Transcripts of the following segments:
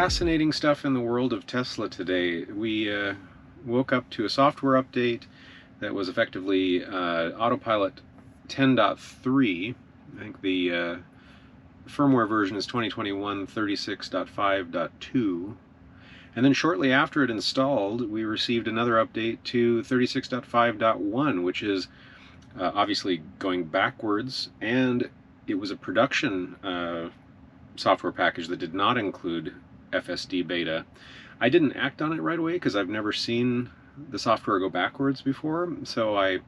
Fascinating stuff in the world of Tesla today. We woke up to a software update that was effectively Autopilot 10.3. I think the firmware version is 2021 36.5.2. And then shortly after it installed, we received another update to 36.5.1, which is obviously going backwards, and it was a production software package that did not include FSD beta. I didn't act on it right away because I've never seen the software go backwards before, so I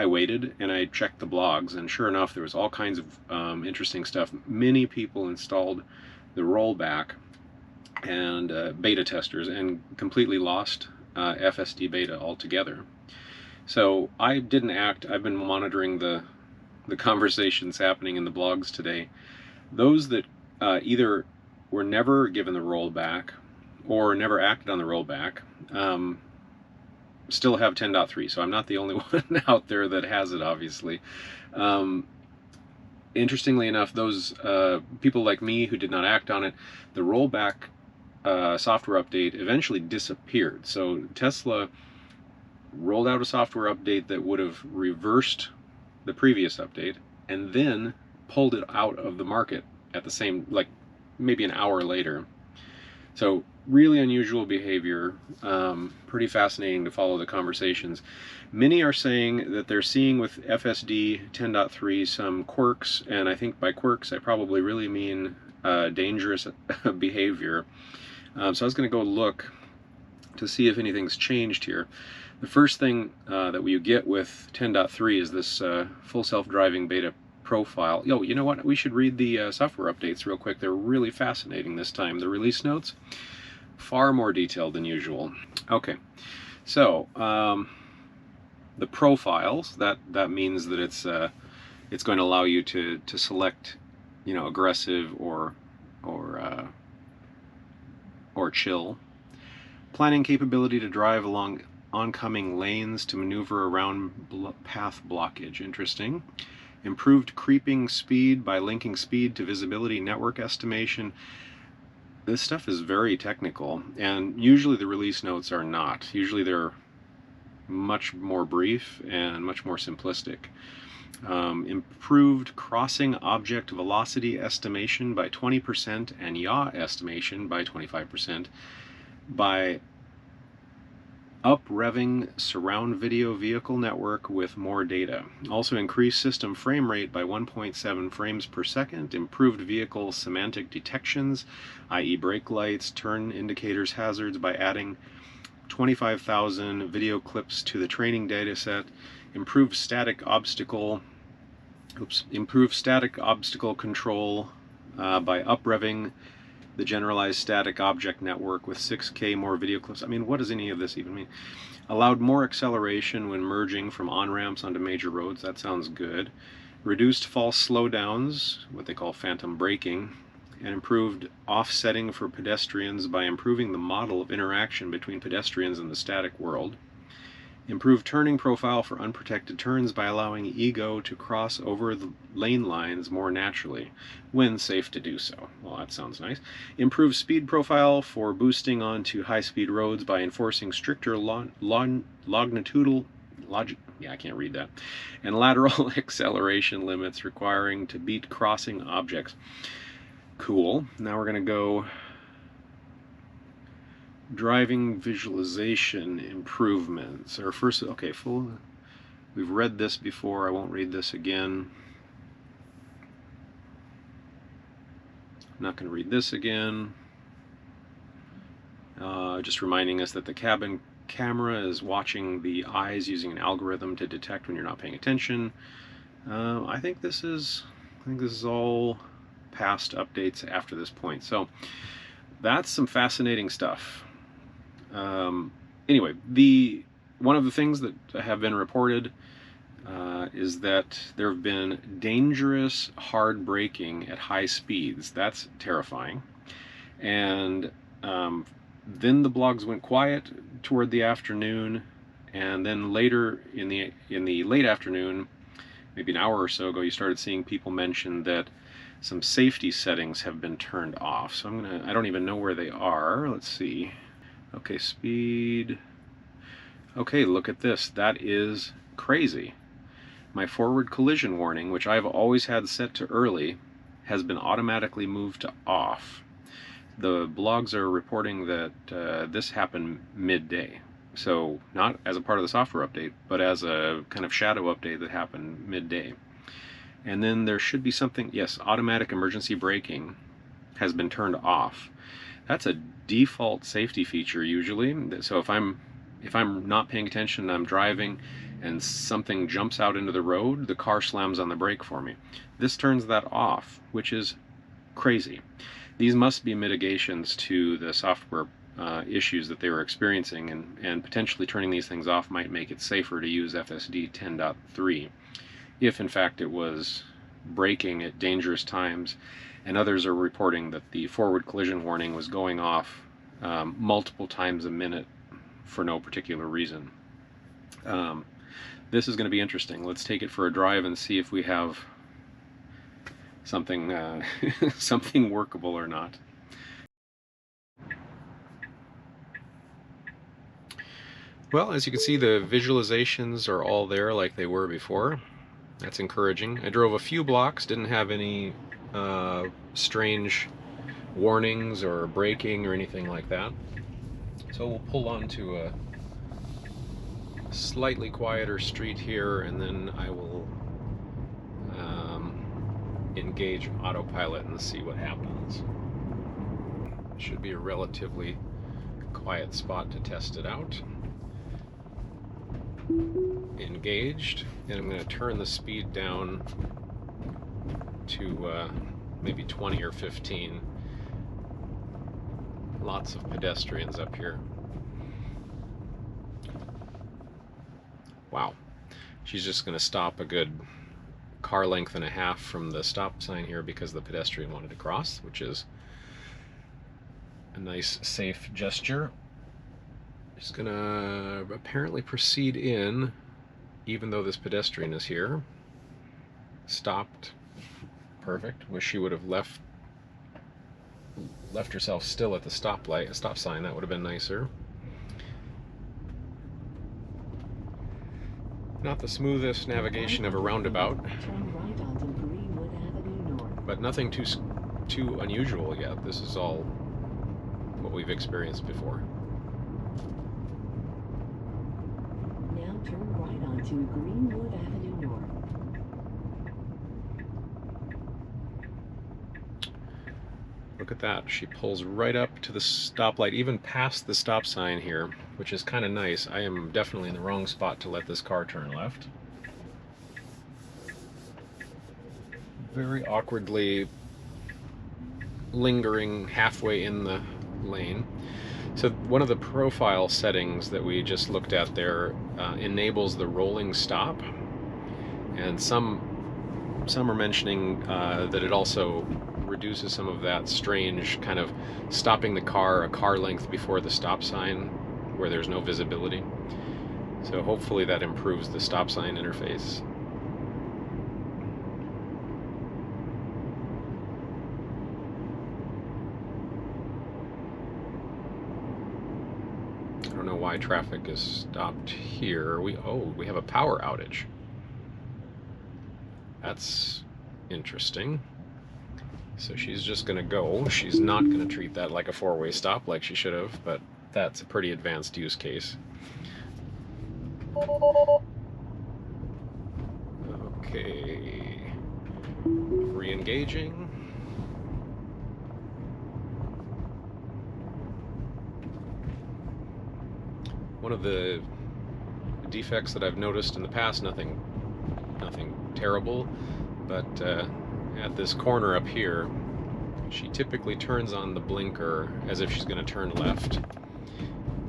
waited and I checked the blogs, and sure enough there was all kinds of interesting stuff. Many people installed the Rollback and beta testers and completely lost FSD beta altogether. So I didn't act. I've been monitoring the conversations happening in the blogs today. Those that either were never given the rollback or never acted on the rollback still have 10.3, so I'm not the only one out there that has it, obviously. Interestingly enough, those people like me who did not act on it, the rollback software update eventually disappeared. So Tesla rolled out a software update that would have reversed the previous update and then pulled it out of the market at the same, like maybe an hour later. So really unusual behavior, pretty fascinating to follow the conversations. Many are saying that they're seeing with FSD 10.3 some quirks, and I think by quirks I probably really mean dangerous behavior. So I was going to go look to see if anything's changed here. The first thing that you get with 10.3 is this full self-driving beta profile. You know what? We should read the software updates real quick. They're really fascinating this time. The release notes, far more detailed than usual. Okay, so the profiles, that means that it's going to allow you to select, you know, aggressive or chill. Planning capability to drive along oncoming lanes to maneuver around path blockage. Interesting. Improved creeping speed by linking speed to visibility network estimation. This stuff is very technical, and usually the release notes are not. Usually they're much more brief and much more simplistic. Improved crossing object velocity estimation by 20% and yaw estimation by 25% by up-revving surround video vehicle network with more data. Also increased system frame rate by 1.7 frames per second, improved vehicle semantic detections, i.e. brake lights, turn indicators, hazards, by adding 25,000 video clips to the training data set, improved static obstacle control by up-revving the generalized static object network with 6K more video clips. I mean, what does any of this even mean? Allowed more acceleration when merging from on-ramps onto major roads. That sounds good. Reduced false slowdowns, what they call phantom braking, and improved offsetting for pedestrians by improving the model of interaction between pedestrians and the static world. Improved turning profile for unprotected turns by allowing ego to cross over the lane lines more naturally, when safe to do so. Well, that sounds nice. Improved speed profile for boosting onto high-speed roads by enforcing stricter longitudinal, I can't read that, and lateral acceleration limits requiring to beat crossing objects. Cool. Now we're going to go driving visualization improvements. Or first, okay, we've read this before, I won't read this again. I'm not going to read this again. Just reminding us that the cabin camera is watching the eyes using an algorithm to detect when you're not paying attention. I think this is all past updates after this point. So that's some fascinating stuff. Anyway, one of the things that have been reported is that there have been dangerous hard braking at high speeds. That's terrifying. And then the blogs went quiet toward the afternoon, and then later in the late afternoon, maybe an hour or so ago, you started seeing people mention that some safety settings have been turned off. So I don't even know where they are. Let's see. Okay, speed. Okay, look at this. That is crazy. My forward collision warning, which I've always had set to early, has been automatically moved to off. The blogs are reporting that this happened midday. So not as a part of the software update, but as a kind of shadow update that happened midday. And then there should be something, yes, automatic emergency braking has been turned off. That's a default safety feature usually. So if I'm not paying attention and I'm driving and something jumps out into the road, the car slams on the brake for me. This turns that off, which is crazy. These must be mitigations to the software issues that they were experiencing, and potentially turning these things off might make it safer to use FSD 10.3 if in fact it was braking at dangerous times. And others are reporting that the forward collision warning was going off multiple times a minute for no particular reason. This is going to be interesting. Let's take it for a drive and see if we have something something workable or not. Well, as you can see, the visualizations are all there like they were before. That's encouraging. I drove a few blocks, didn't have any strange warnings or braking or anything like that. So we'll pull onto a slightly quieter street here, and then I will engage Autopilot and see what happens. Should be a relatively quiet spot to test it out. Engaged, and I'm going to turn the speed down to maybe 20 or 15. Lots of pedestrians up here. Wow. She's just going to stop a good car length and a half from the stop sign here because the pedestrian wanted to cross, which is a nice, safe gesture. She's going to apparently proceed in, even though this pedestrian is here. Stopped. Perfect. Wish she would have left herself still at the stop sign. That would have been nicer. Not the smoothest navigation of a roundabout, but nothing too unusual yet. This is all what we've experienced before. Now turn right onto Greenwood Avenue North. Look at that. She pulls right up to the stoplight, even past the stop sign here, which is kind of nice. I am definitely in the wrong spot to let this car turn left. Very awkwardly lingering halfway in the lane. So one of the profile settings that we just looked at there enables the rolling stop, and some are mentioning that it also reduces some of that strange kind of stopping the car a car length before the stop sign where there's no visibility. So hopefully that improves the stop sign interface. I don't know why traffic is stopped here. We have a power outage. That's interesting. So she's just going to go. She's not going to treat that like a four-way stop like she should have, but that's a pretty advanced use case. Okay. Re-engaging. One of the defects that I've noticed in the past, nothing terrible, but at this corner up here, she typically turns on the blinker as if she's going to turn left.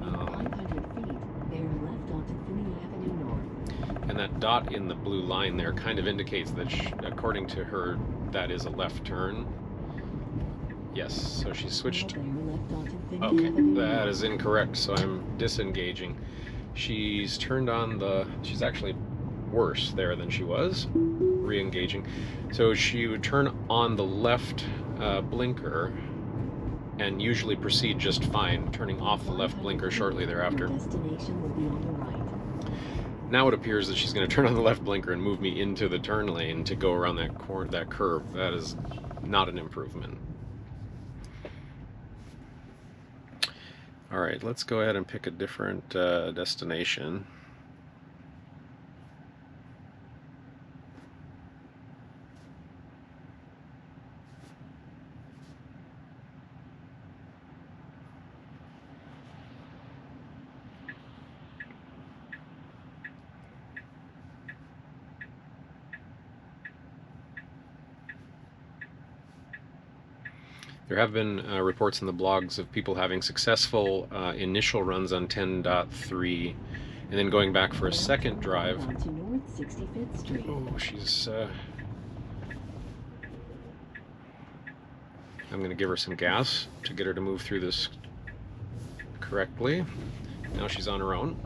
500 feet, bear left onto Green Avenue North. And that dot in the blue line there kind of indicates that, according to her, that is a left turn. Yes, so she switched. Okay, that is incorrect, so I'm disengaging. She's turned on the... She's actually worse there than she was. re-engaging. So she would turn on the left blinker and usually proceed just fine, turning off the left blinker shortly thereafter. Your destination will be on the right. Now it appears that she's going to turn on the left blinker and move me into the turn lane to go around that curve. That is not an improvement. All right, let's go ahead and pick a different destination. There have been reports in the blogs of people having successful initial runs on 10.3 and then going back for a second drive. Onto North 65th Street. Oh, she's... I'm going to give her some gas to get her to move through this correctly. Now she's on her own.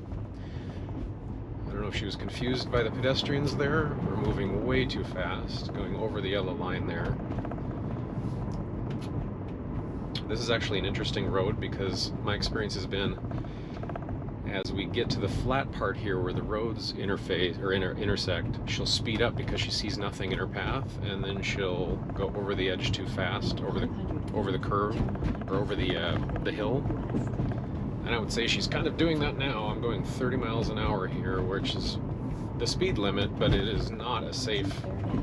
I don't know if she was confused by the pedestrians there. We're moving way too fast, going over the yellow line there. This is actually an interesting road because my experience has been as we get to the flat part here where the roads interface or intersect, she'll speed up because she sees nothing in her path, and then she'll go over the edge too fast, over the curve or over the hill. And I would say she's kind of doing that now. I'm going 30 miles an hour here, which is the speed limit, but it is not a safe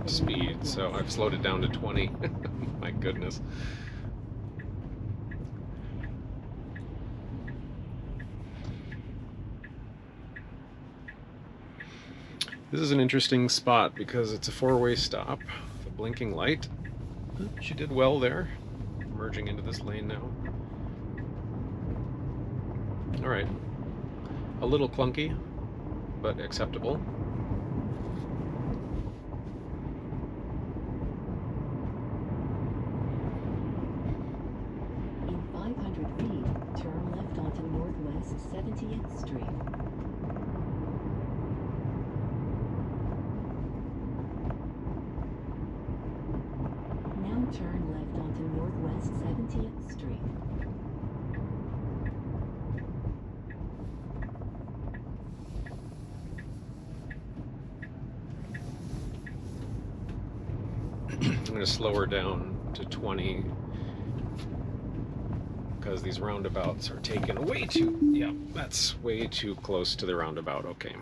speed, so I've slowed it down to 20. My goodness. This is an interesting spot because it's a four-way stop with a blinking light. She did well there, merging into this lane now. All right, a little clunky, but acceptable. In 500 feet, turn left onto Northwest 70th Street. Now turn left onto Northwest 70th Street. I'm going to slow her down to 20 because these roundabouts are taken way too, yeah, that's way too close to the roundabout, okay.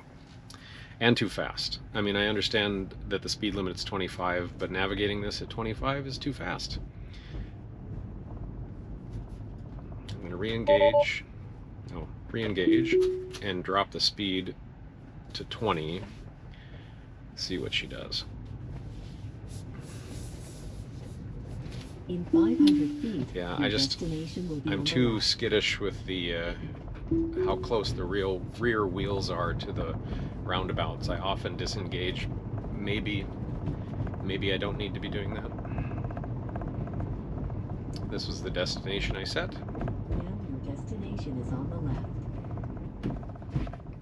And too fast. I mean, I understand that the speed limit is 25, but navigating this at 25 is too fast. I'm going to re-engage, and drop the speed to 20, see what she does. In 500 feet, Yeah, your destination will be I'm on the too left. skittish with the how close the rear wheels are to the roundabouts. I often disengage. Maybe I don't need to be doing that. This was the destination I set. Now your destination is on the left.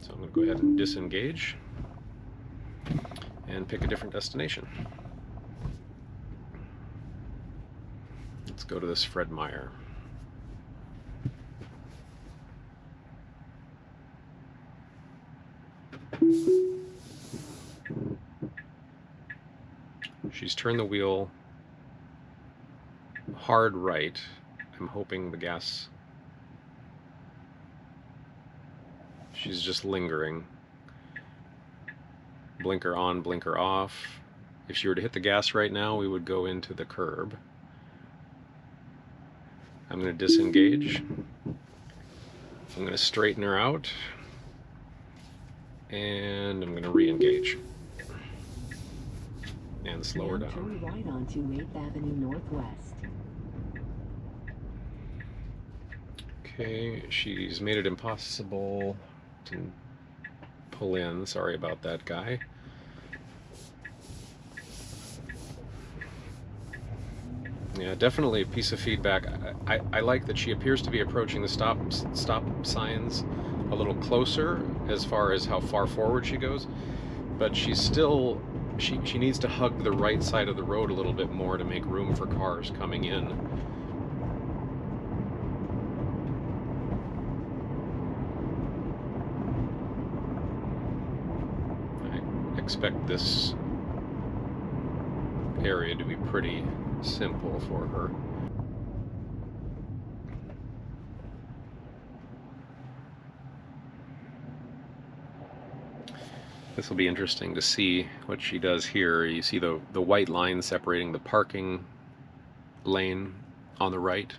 So I'm going to go ahead and disengage and pick a different destination. Let's go to this Fred Meyer. She's turned the wheel hard right. I'm hoping the gas... She's just lingering. Blinker on, blinker off. If she were to hit the gas right now, we would go into the curb. I'm going to disengage. I'm going to straighten her out. And I'm going to re-engage. And slow her Now down. turn right onto 8th Avenue Northwest. Okay, she's made it impossible to pull in. Sorry about that, guy. Yeah, definitely a piece of feedback. I like that she appears to be approaching the stop signs a little closer as far as how far forward she goes, but she's still she needs to hug the right side of the road a little bit more to make room for cars coming in. I expect this area to be pretty simple for her. This will be interesting to see what she does here. You see the white line separating the parking lane on the right.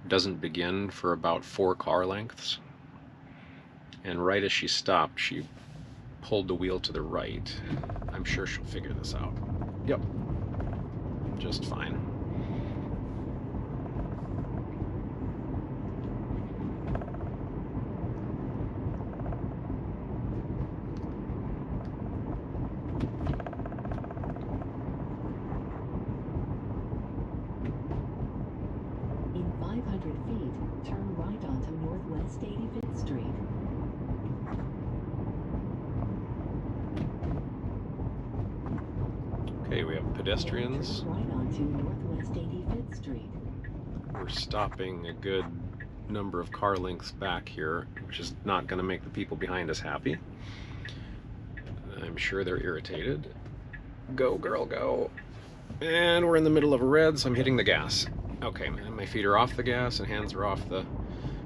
Doesn't begin for about 4 car lengths. And right as she stopped, she pulled the wheel to the right. I'm sure she'll figure this out. Yep, just fine. In 500 feet, turn right onto Northwest 85th Street. Okay, we have pedestrians. Now turn right onto Northwest 85th Street. We're stopping a good number of car lengths back here, which is not going to make the people behind us happy. I'm sure they're irritated. Go, girl, go. And we're in the middle of a red, so I'm hitting the gas. Okay, man, my feet are off the gas and hands are off the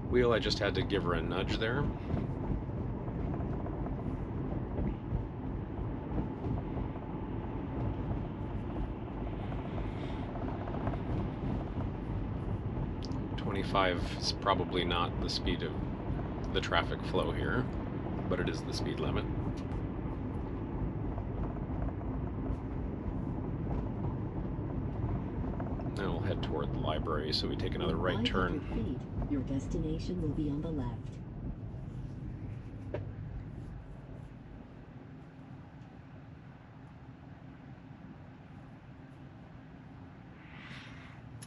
wheel. I just had to give her a nudge there. Is probably not the speed of the traffic flow here, but it is the speed limit. Now we'll head toward the library, so we take another right turn. 500 feet, your destination will be on the left.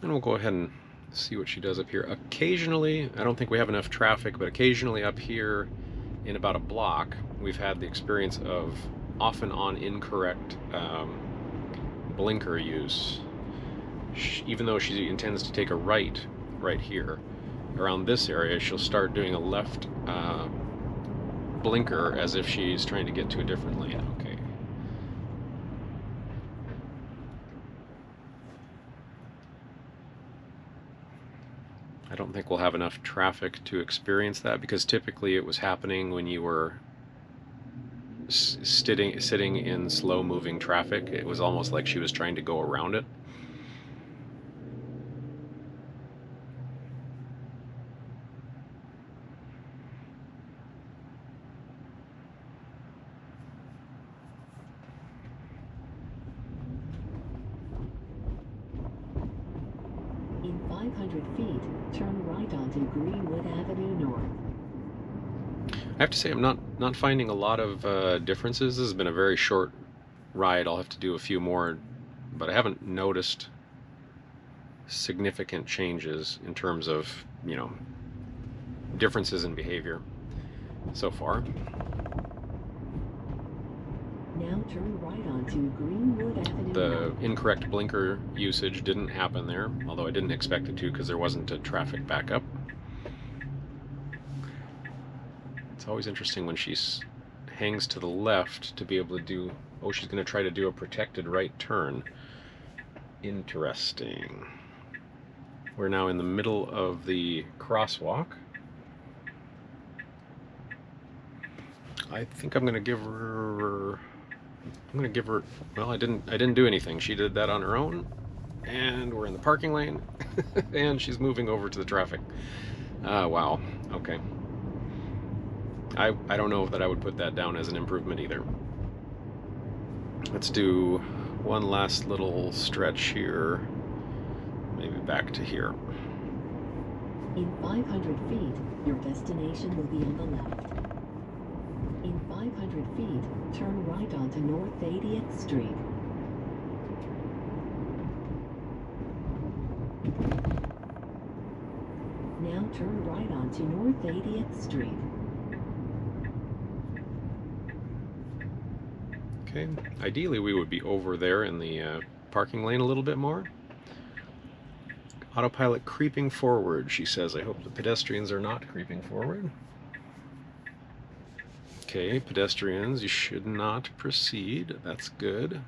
And we'll go ahead and see what she does up here. Occasionally, I don't think we have enough traffic, but occasionally up here in about a block, we've had the experience of often on incorrect blinker use. Even though she intends to take a right here, around this area, she'll start doing a left blinker as if she's trying to get to a different lane. Okay. I don't think we'll have enough traffic to experience that, because typically it was happening when you were sitting in slow-moving traffic. It was almost like she was trying to go around it. In 500 feet, turn right onto Greenwood Avenue North. I have to say I'm not finding a lot of differences. This has been a very short ride. I'll have to do a few more, but I haven't noticed significant changes in terms of, you know, differences in behavior so far. Now turn right onto Greenwood Avenue The North. incorrect blinker usage didn't happen there, although I didn't expect it to because there wasn't a traffic backup. It's always interesting when she hangs to the left to be able to do... Oh, she's going to try to do a protected right turn. Interesting. We're now in the middle of the crosswalk. I think I'm going to give her... Well, I didn't do anything. She did that on her own. And we're in the parking lane. And she's moving over to the traffic. Wow. Okay. I don't know that I would put that down as an improvement either. Let's do one last little stretch here. Maybe back to here. In 500 feet, your destination will be on the left. In 500 feet, turn right onto North 80th Street. Now turn right onto North 80th Street. Okay, ideally we would be over there in the parking lane a little bit more. Autopilot creeping forward, she says. I hope the pedestrians are not creeping forward. Okay, pedestrians, you should not proceed. That's good.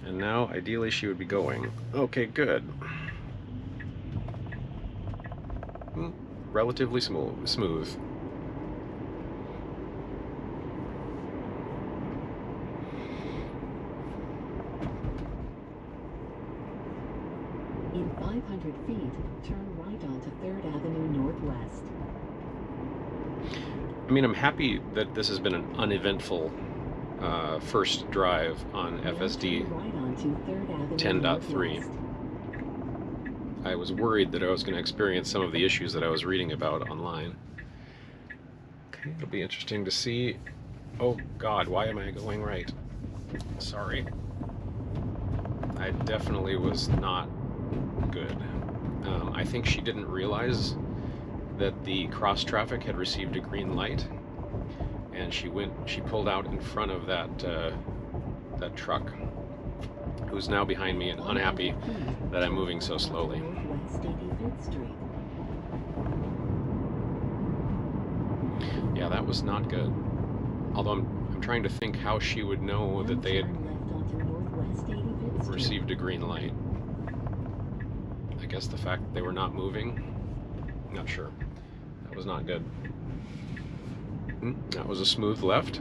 And now, ideally, she would be going. Okay, good. Relatively smooth. In 500 feet, turn right onto 3rd Avenue Northwest. I mean, I'm happy that this has been an uneventful first drive on FSD 10.3. I was worried that I was going to experience some of the issues that I was reading about online. Okay, it'll be interesting to see. Oh God, why am I going right? Sorry. I definitely was not good. I think she didn't realize that the cross traffic had received a green light, and she pulled out in front of that truck, who's now behind me and unhappy that I'm moving so slowly. Yeah, that was not good. Although I'm trying to think how she would know that they had received a green light. I guess the fact that they were not moving. Not sure. That was not good. That was a smooth left.